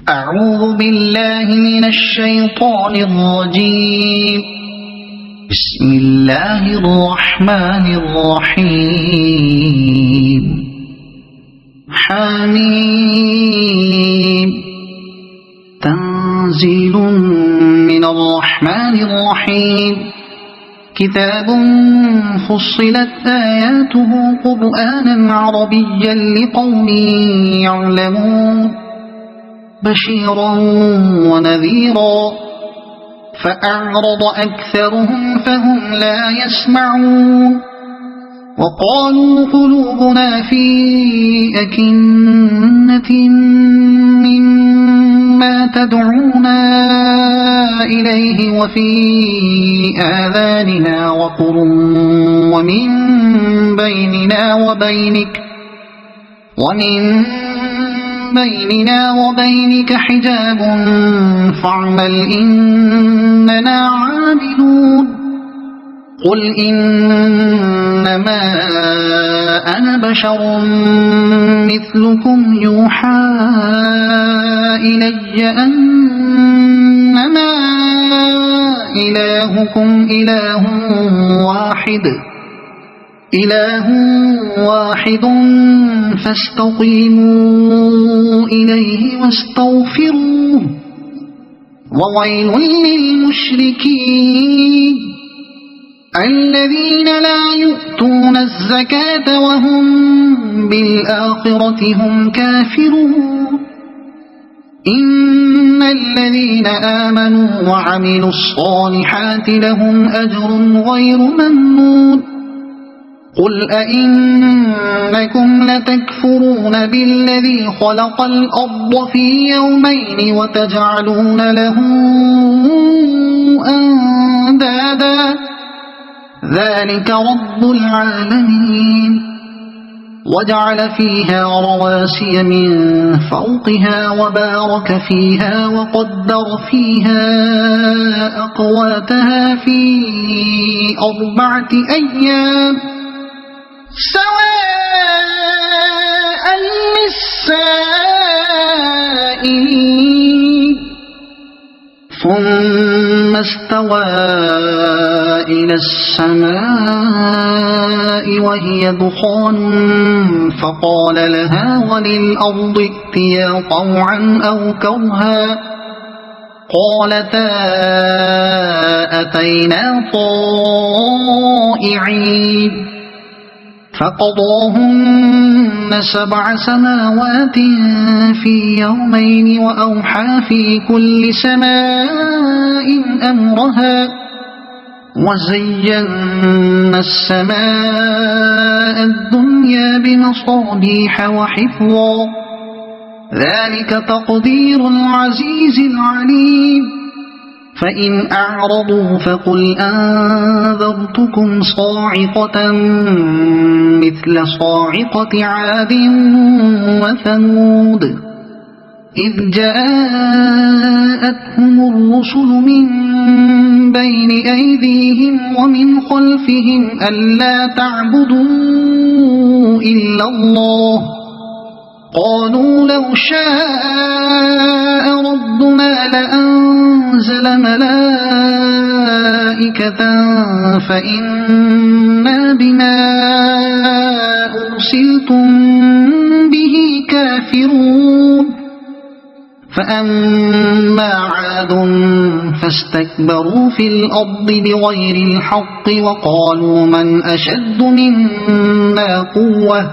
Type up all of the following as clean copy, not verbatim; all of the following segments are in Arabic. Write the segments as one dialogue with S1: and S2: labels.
S1: أعوذ بالله من الشيطان الرجيم. بسم الله الرحمن الرحيم. حميم. تنزيل من الرحمن الرحيم. كتاب فصلت آياته قرآنا عربيا لقوم يعلمون بشيرا ونذيرا فأعرض أكثرهم فهم لا يسمعون وقالوا قلوبنا في أكنة مما تدعونا إليه وفي آذاننا وقر ومن بيننا وبينك حجاب فاعمل إننا عاملون. قل إنما أنا بشر مثلكم يوحى إلي أنما إلهكم إله واحد فاستقيموا إليه واستغفروه وويل للمشركين الذين لا يؤتون الزكاة وهم بالآخرة هم كافرون. إن الذين آمنوا وعملوا الصالحات لهم أجر غير ممنون. قل أئنكم لتكفرون بالذي خلق الأرض في يومين وتجعلون له أندادا ذلك رب العالمين. وجعل فيها رواسي من فوقها وبارك فيها وقدر فيها أقواتها في 4 أيام سواء للسائلين. ثم استوى إلى السماء وهي دخان فقال لها وللأرض ائتيا طوعا أو كرها قالتا أتينا طائعين. فقضاهن 7 سماوات في يومين وأوحى في كل سماء أمرها وزينا السماء الدنيا بمصابيح وحفظا ذلك تقدير العزيز العليم. فإن أعرضوا فقل أنذرتكم صاعقة مثل صاعقة عاد وثمود إذ جاءتهم الرسل من بين أيديهم ومن خلفهم ألا تعبدوا إلا الله قالوا لو شاء ربنا لأنزل ملائكة فإنا بما أرسلتم به كافرون. فأما عاد فاستكبروا في الأرض بغير الحق وقالوا من أشد منا قوة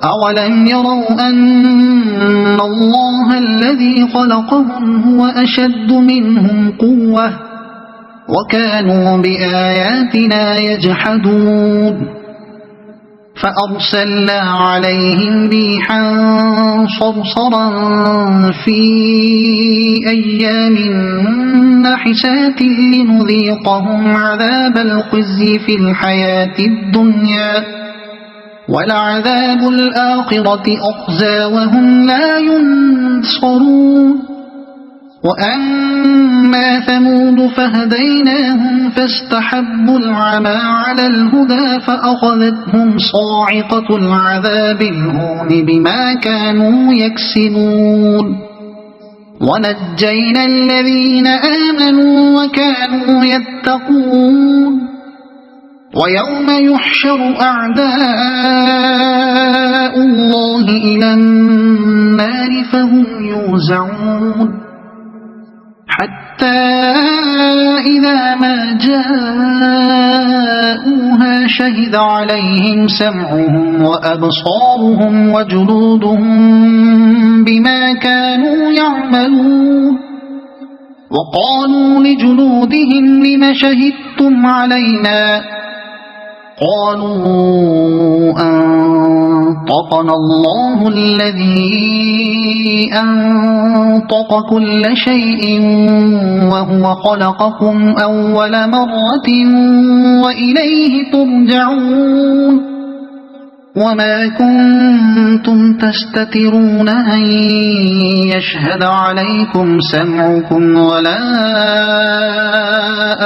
S1: أولم يروا أن الله الذي خلقهم هو أشد منهم قوة وكانوا بآياتنا يجحدون. فأرسلنا عليهم ريحا صرصرا في أيام نحسات لنذيقهم عذاب الخزي في الحياة الدنيا ولعذاب الآخرة أخزى وهم لا ينصرون. وأما ثمود فهديناهم فاستحبوا العمى على الهدى فأخذتهم صاعقة العذاب الهون بما كانوا يكسبون. ونجينا الذين آمنوا وكانوا يتقون ويوم يحشر أعداء الله إلى النار فهم يوزعون حتى إذا ما جاءوها شهد عليهم سمعهم وأبصارهم وجلودهم بما كانوا يعملون وقالوا لجلودهم لم شهدتم علينا قالوا أنطقنا الله الذي أنطق كل شيء وهو خلقكم أول مرة وإليه ترجعون وما كنتم تستترون أن يشهد عليكم سمعكم ولا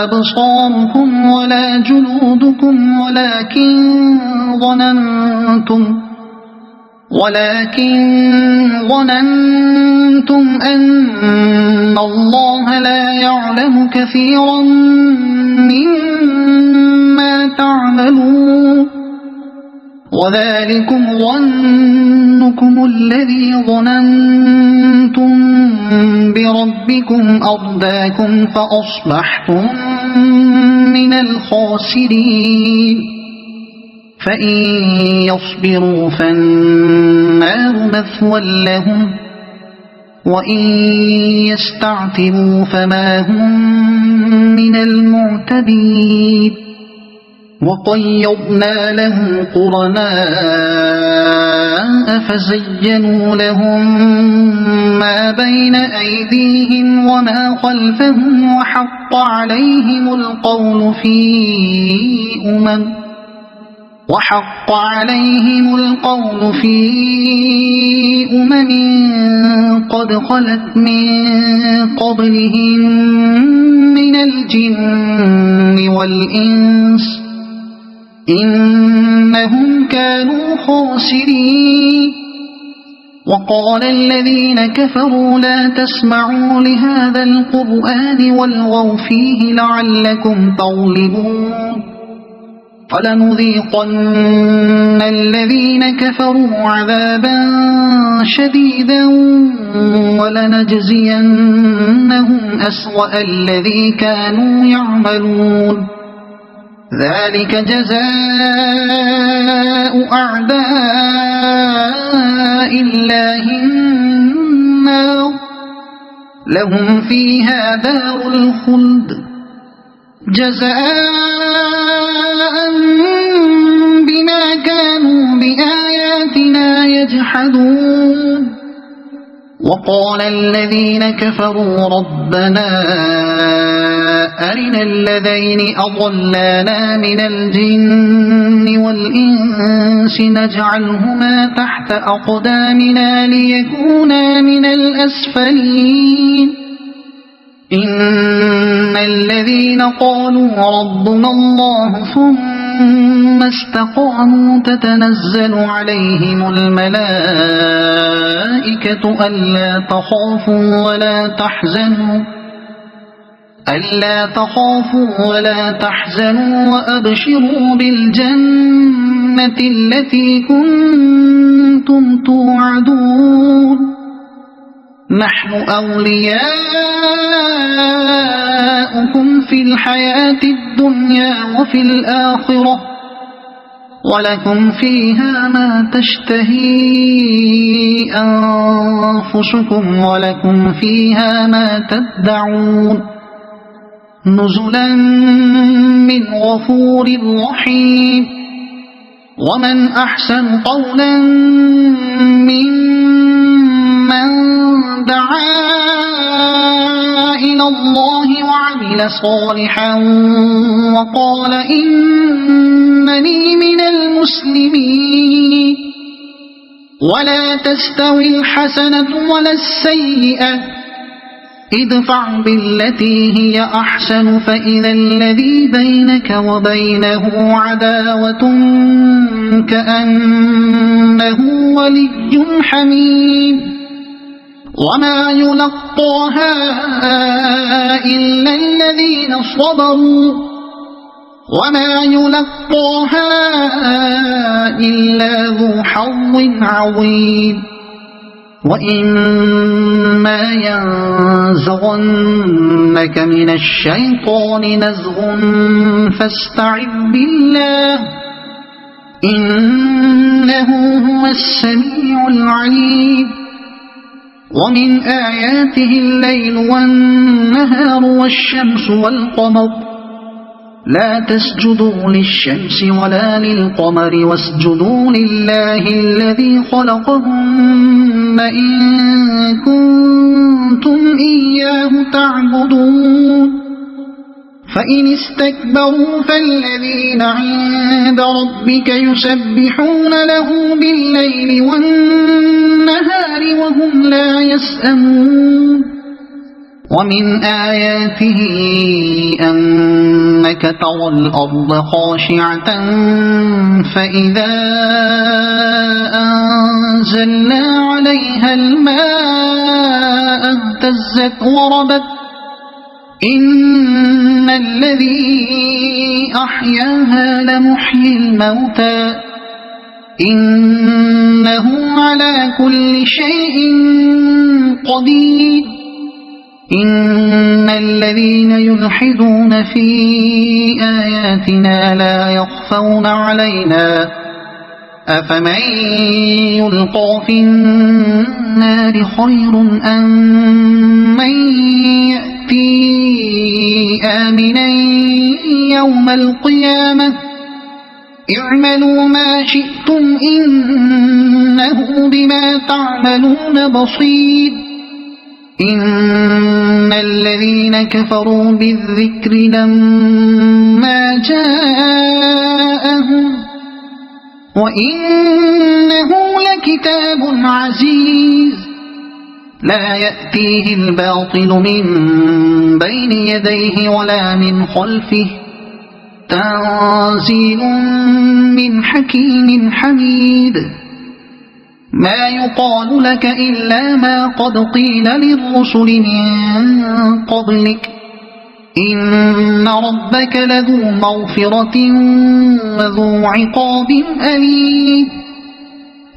S1: أبصاركم ولا جلودكم ولكن ظننتم أن الله لا يعلم كثيرا مما تعملون وذلكم ظنكم الذي ظننتم بربكم أرداكم فأصبحتم من الخاسرين فإن يصبروا فالنار مثوى لهم وإن يستعتبوا فما هم من المعتبين وقيضنا لهم قرناء فزينوا لهم ما بين أيديهم وما خلفهم وحق عليهم القول في أمم قد خلت من قبلهم من الجن والإنس إنهم كانوا خاسرين وقال الذين كفروا لا تسمعوا لهذا القرآن والغوا فيه لعلكم تغلبون فلنذيقن الذين كفروا عذابا شديدا ولنجزينهم أسوأ الذي كانوا يعملون ذلك جزاء أعداء الله النار لهم فيها دار الخلد جزاء بما كانوا بآياتنا يجحدون وقال الذين كفروا ربنا أرنا الذين أضلانا من الجن والإنس نجعلهما تحت أقدامنا ليكونا من الأسفلين إن الذين قالوا ربنا الله ثم استقاموا تتنزل عليهم الملائكة ألا تخافوا ولا تحزنوا وأبشروا بالجنة التي كنتم توعدون نحن أولياؤكم في الحياة الدنيا وفي الآخرة ولكم فيها ما تشتهي أنفسكم ولكم فيها ما تدعون نزلا من غفور رحيم ومن أحسن قولا ممن دعا إلى الله وعمل صالحا وقال إنني من المسلمين ولا تستوي الحسنة ولا السيئة ادفع بالتي هي أحسن فإذا الذي بينك وبينه عداوة كأنه ولي حميم وما يلقاها إلا الذين صبروا وما يلقاها إلا ذو حظ عظيم وإما ينزغنك من الشيطان نزغ فاستعذ بالله إنه هو السميع العليم ومن آياته الليل والنهار والشمس والقمر لا تسجدوا للشمس ولا للقمر واسجدوا لله الذي خلقهن إن كنتم إياه تعبدون فإن استكبروا فالذين عند ربك يسبحون له بالليل والنهار وهم لا يسأمون ومن آياته أنك ترى الأرض خاشعة فإذا أنزلنا عليها الماء اهتزت وربت إن الذي أحياها لمحيي الموتى إنه على كل شيء قدير إن الذين يلحدون في آياتنا لا يخفون علينا أفمن يلقى في النار خير أم من يأتي آمنا يوم القيامة اعملوا ما شئتم إنه بما تعملون بصير إن الذين كفروا بالذكر لما جاءهم وإنه لكتاب عزيز لا يأتيه الباطل من بين يديه ولا من خلفه تنزيل من حكيم حميد ما يقال لك إلا ما قد قيل للرسل من قبلك إن ربك لذو مغفرة وذو عقاب أليم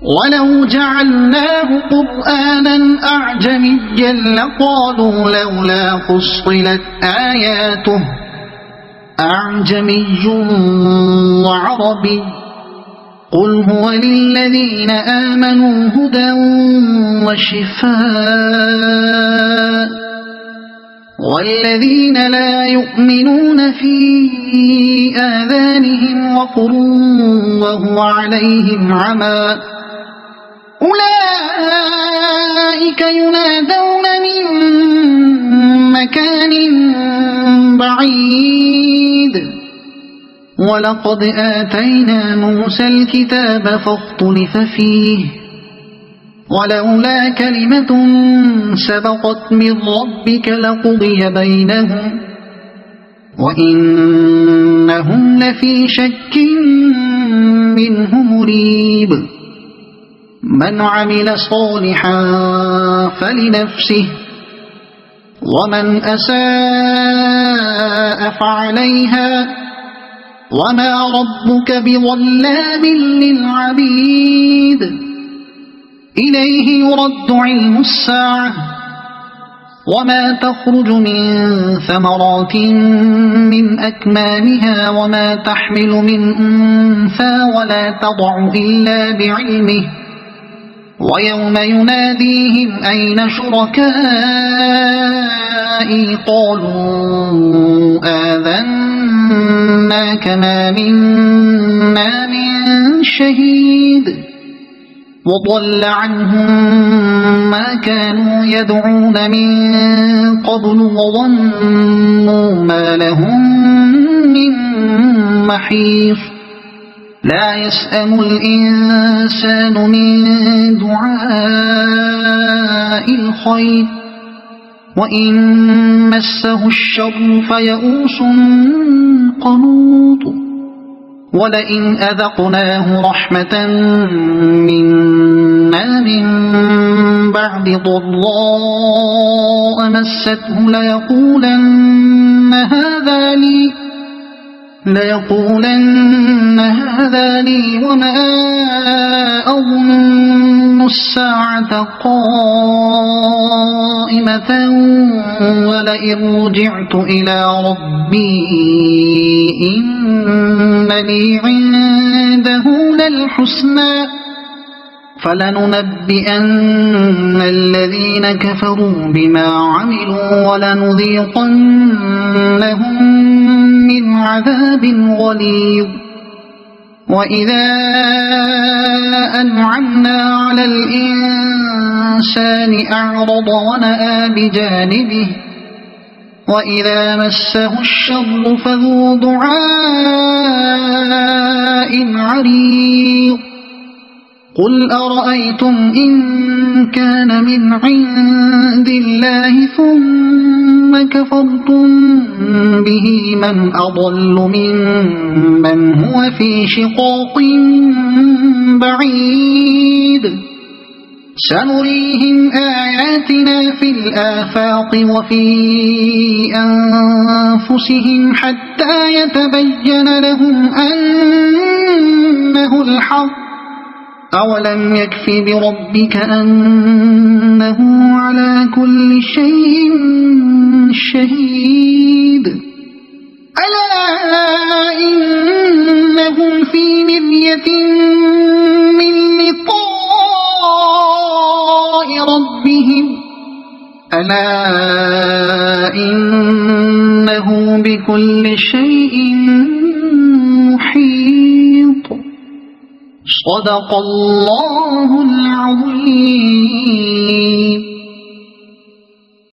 S1: ولو جعلناه قرآنا أعجميا لقالوا لولا فصلت آياته أعجمي وعربي قل هو للذين آمنوا هدى وشفاء والذين لا يؤمنون في آذانهم وقر وهو عليهم عمى أولئك ينادون من مكان بعيد ولقد آتينا موسى الكتاب فاختلف فيه ولولا كلمة سبقت من ربك لقضي بينهم وإنهم لفي شك منه مريب من عمل صالحا فلنفسه ومن أساء فعليها وما ربك بظلام للعبيد إليه يرد علم الساعة وما تخرج من ثمرات من أكمامها وما تحمل من أنثى ولا تضع إلا بعلمه ويوم يناديهم أين شركائي قالوا آذناك ما منا من شهيد وضل عنهم ما كانوا يدعون من قبل وظنوا ما لهم من محيص لا يسأم الإنسان من دعاء الخير وإن مسه الشر فيئوس قنوط ولئن أذقناه رحمة منا من بعد ضراء مسته ليقولن هذا لي وما أظن الساعة قائمة ولئن رجعت إلى ربي إن لي عنده للحسنى فلننبئن الذين كفروا بما عملوا ولنذيقنهم من عذاب غليظ وإذا أنعمنا على الإنسان أعرض ونأى بجانبه وإذا مسه الشر فذو دعاء عريض قل أرأيتم إن كان من عند الله ثم كفرتم به من أضل ممن هو في شقاق بعيد سنريهم آياتنا في الآفاق وفي أنفسهم حتى يتبين لهم أنه الحق أولم يكف بربك أنه على كل شيء شهيد ألا إنهم في مرية من لقاء ربهم ألا إنه بكل شيء محيط صدق الله العظيم.